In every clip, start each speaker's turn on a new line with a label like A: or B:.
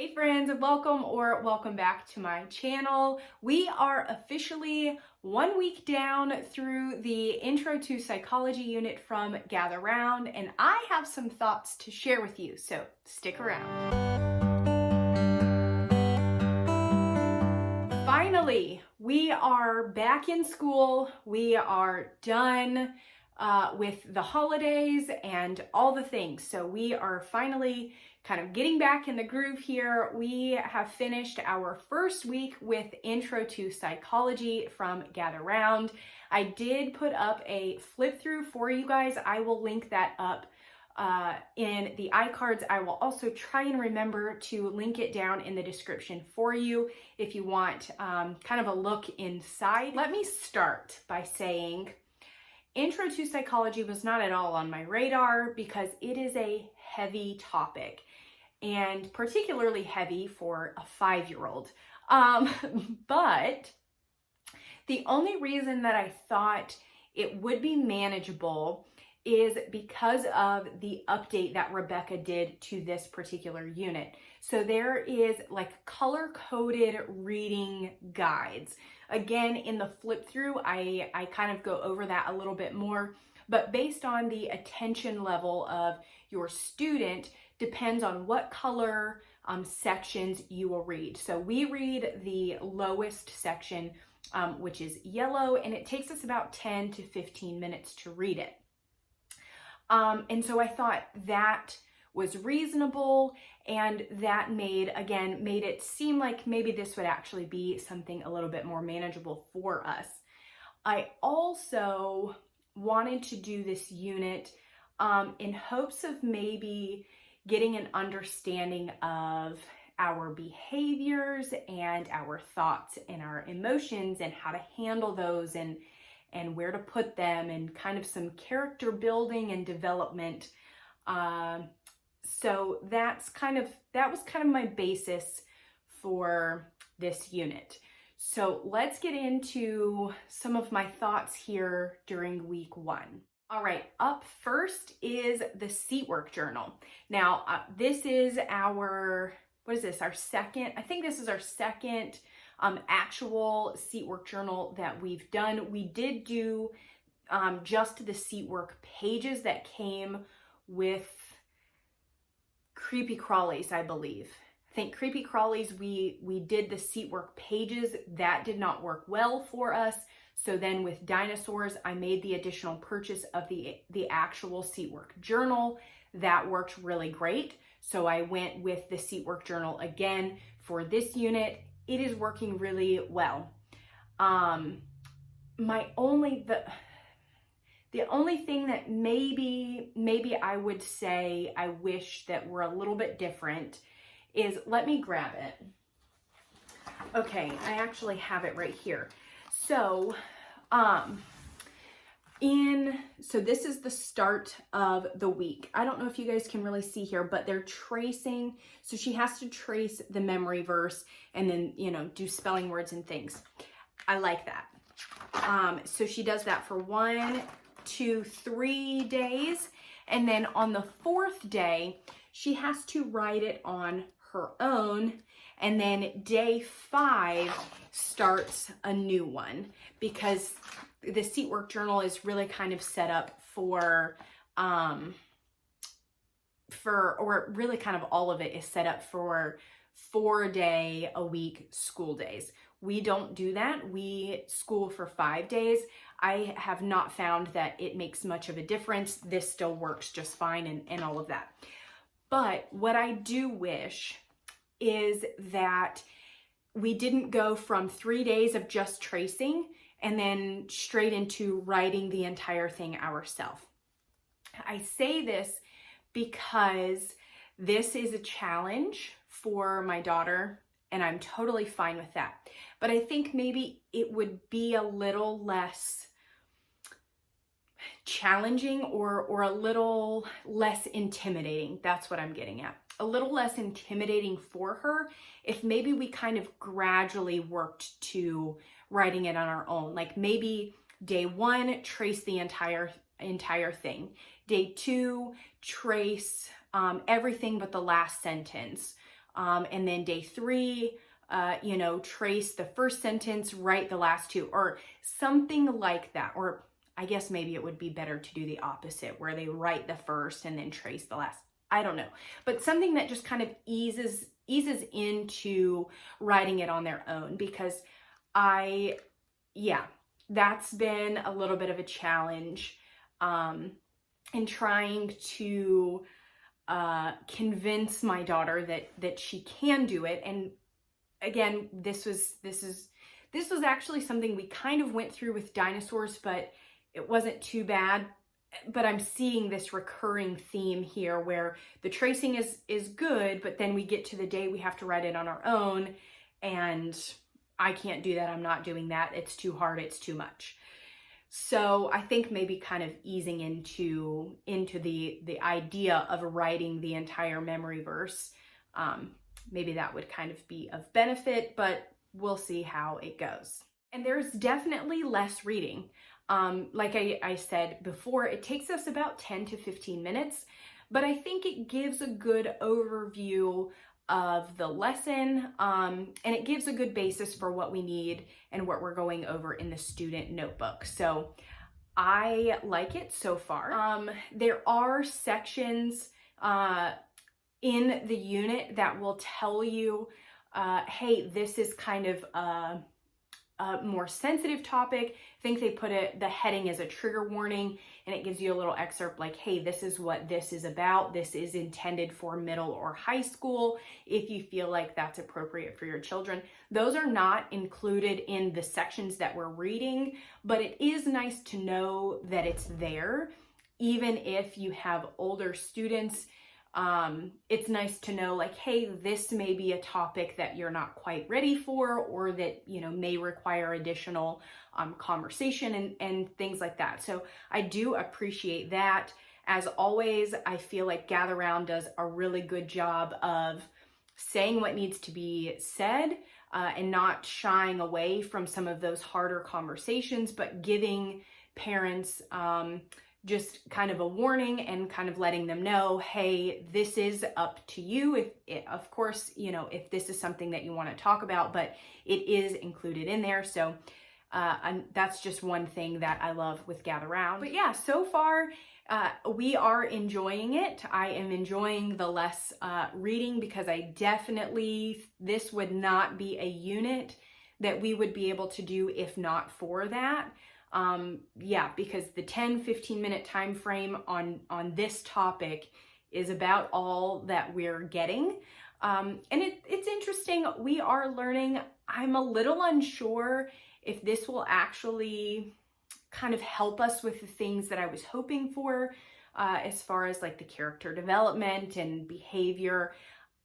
A: Hey friends, welcome back to my channel. We are officially 1 week down through the Intro to Psychology unit from Gather Round, and I have some thoughts to share with you, so stick around. Finally, we are back in school. We are done with the holidays and all the things. So we are finally kind of getting back in the groove here. We have finished our first week with Intro to Psychology from Gather Round. I did put up a flip through for you guys. I will link that up in the iCards. I will also try and remember to link it down in the description for you if you want kind of a look inside. Let me start by saying Intro to Psychology was not at all on my radar because it is a heavy topic, and particularly heavy for a 5-year-old. But the only reason that I thought it would be manageable is because of the update that Rebecca did to this particular unit. So there is like color-coded reading guides. Again, in the flip through, I kind of go over that a little bit more, but based on the attention level of your student depends on what color sections you will read. So we read the lowest section, which is yellow, and it takes us about 10 to 15 minutes to read it. And so I thought that was reasonable, and that made it seem like maybe this would actually be something a little bit more manageable for us. I also wanted to do this unit in hopes of maybe getting an understanding of our behaviors and our thoughts and our emotions and how to handle those and where to put them, and kind of some character building and development. So that was kind of my basis for this unit. So let's get into some of my thoughts here during week 1. All right, up first is the seat work journal. Now, this is our second, I think this is our second actual seat work journal that we've done. We did do just the seat work pages that came with Creepy Crawlies, I believe. I think Creepy Crawlies, we did the seat work pages. That did not work well for us. So then with dinosaurs, I made the additional purchase of the actual seat work journal. That worked really great. So I went with the seat work journal again for this unit. It is working really well. The only thing that maybe I would say I wish that were a little bit different is, let me grab it. Okay, I actually have it right here. So, so this is the start of the week. I don't know if you guys can really see here, but they're tracing. So she has to trace the memory verse and then, do spelling words and things. I like that. So she does that for 1, 2, 3 days. And then on the 4th day, she has to write it on her own. And then day 5 starts a new one, because the seat work journal is really kind of set up for really kind of all of it is set up for 4-day-a-week school days. We don't do that. We school for 5 days. I have not found that it makes much of a difference. This still works just fine and all of that. But what I do wish is that we didn't go from 3 days of just tracing and then straight into writing the entire thing ourselves. I say this because this is a challenge for my daughter, and I'm totally fine with that. But I think maybe it would be a little less challenging or a little less intimidating. That's what I'm getting at. A little less intimidating for her if maybe we kind of gradually worked to writing it on our own. Like maybe day 1, trace the entire thing. Day 2, trace everything but the last sentence. And then day 3, trace the first sentence, write the last 2, or something like that. Or I guess maybe it would be better to do the opposite, where they write the first and then trace the last. I don't know, but something that just kind of eases into writing it on their own, because that's been a little bit of a challenge in trying to convince my daughter that she can do it. And again, this was actually something we kind of went through with dinosaurs, but it wasn't too bad. But I'm seeing this recurring theme here where the tracing is good, but then we get to the day we have to write it on our own, and I can't do that. I'm not doing that. It's too hard. It's too much. So I think maybe kind of easing into the idea of writing the entire memory verse, maybe that would kind of be of benefit, but we'll see how it goes. And there's definitely less reading. Like I said before, it takes us about 10 to 15 minutes, but I think it gives a good overview of the lesson, and it gives a good basis for what we need and what we're going over in the student notebook. So I like it so far. There are sections in the unit that will tell you, hey, this is kind of a more sensitive topic. I think they put the heading as a trigger warning, and it gives you a little excerpt like, hey, this is what this is about. This is intended for middle or high school, if you feel like that's appropriate for your children. Those are not included in the sections that we're reading, but it is nice to know that it's there. Even if you have older students, it's nice to know, like, hey, this may be a topic that you're not quite ready for, or that, may require additional conversation and things like that. So I do appreciate that. As always, I feel like Gather Round does a really good job of saying what needs to be said, and not shying away from some of those harder conversations, but giving parents just kind of a warning and kind of letting them know, hey, this is up to you. Of course, if this is something that you want to talk about, but it is included in there. So and that's just one thing that I love with Gather Round. But yeah, so far we are enjoying it. I am enjoying the less reading, because this would not be a unit that we would be able to do if not for that. Because the 10-15 minute time frame on this topic is about all that we're getting. And it's interesting. We are learning. I'm a little unsure if this will actually kind of help us with the things that I was hoping for, as far as like the character development and behavior.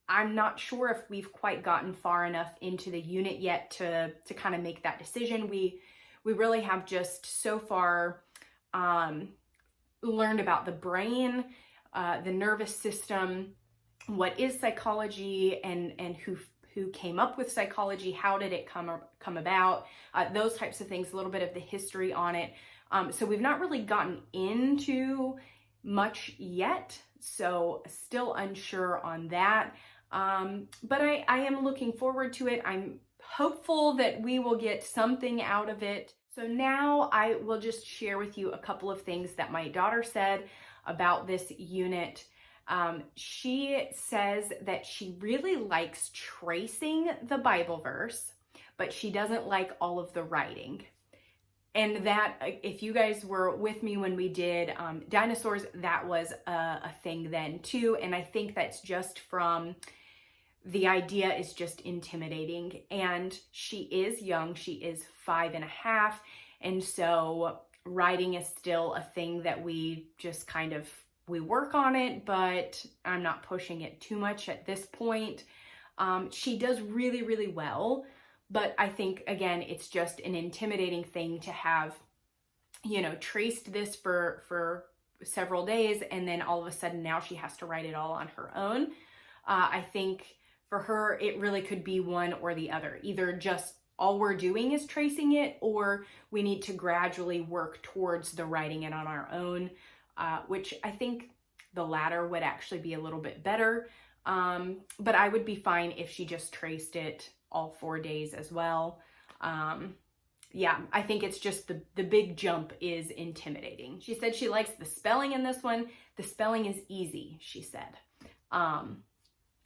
A: I'm not sure if we've quite gotten far enough into the unit yet to kind of make that decision. We really have just so far learned about the brain, the nervous system, what is psychology, and who came up with psychology, how did it come about, those types of things, a little bit of the history on it. So we've not really gotten into much yet, so still unsure on that. But I am looking forward to it. I'm hopeful that we will get something out of it. So now I will just share with you a couple of things that my daughter said about this unit. She says that she really likes tracing the Bible verse, but she doesn't like all of the writing. And that, if you guys were with me when we did dinosaurs, that was a thing then too. And I think that's just from the idea is just intimidating. And she is young, she is 5.5. And so writing is still a thing that we just kind of, we work on it, but I'm not pushing it too much at this point. She does really, really well, but I think, again, it's just an intimidating thing to have, traced this for several days, and then all of a sudden now she has to write it all on her own. I think for her, it really could be one or the other. Either just all we're doing is tracing it, or we need to gradually work towards the writing it on our own, which I think the latter would actually be a little bit better. But I would be fine if she just traced it all 4 days as well. Yeah, I think it's just the big jump is intimidating. She said she likes the spelling in this one. The spelling is easy, she said.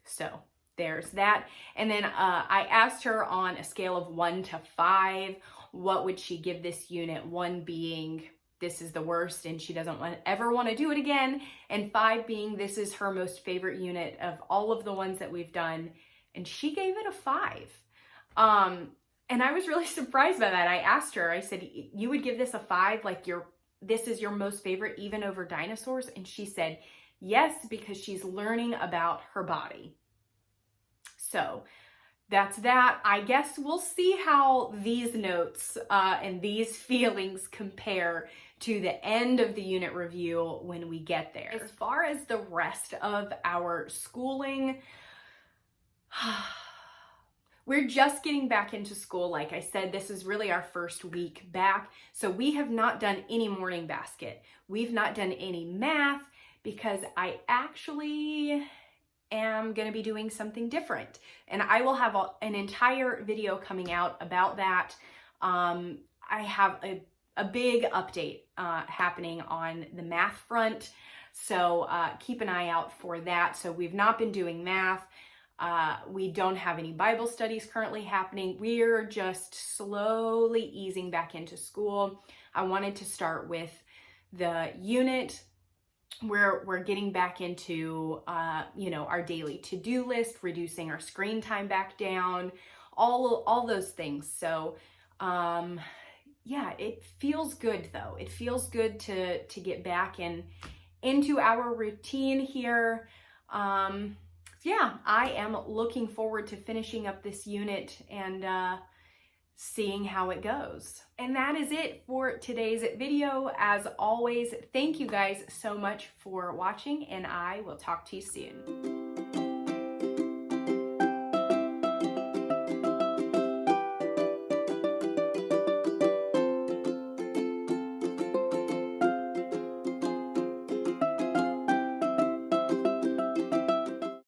A: So there's that. And then I asked her on a scale of 1 to 5, what would she give this unit? 1 being this is the worst and she doesn't ever want to do it again, and 5 being this is her most favorite unit of all of the ones that we've done, and she gave it a 5. And I was really surprised by that. I asked her, I said, you would give this a 5, like this is your most favorite even over dinosaurs? And she said, yes, because she's learning about her body. So that's that. I guess we'll see how these notes and these feelings compare to the end of the unit review when we get there. As far as the rest of our schooling, we're just getting back into school. Like I said, this is really our first week back. So we have not done any morning basket. We've not done any math because I actually am going to be doing something different. And I will have an entire video coming out about that. I have a big update happening on the math front. So keep an eye out for that. So we've not been doing math. We don't have any Bible studies currently happening. We're just slowly easing back into school. I wanted to start with the unit where we're getting back into, our daily to-do list, reducing our screen time back down, all those things. So, yeah, it feels good though. It feels good to get back into our routine here. Yeah, I am looking forward to finishing up this unit and seeing how it goes. And that is it for today's video. As always, thank you guys so much for watching, and I will talk to you soon.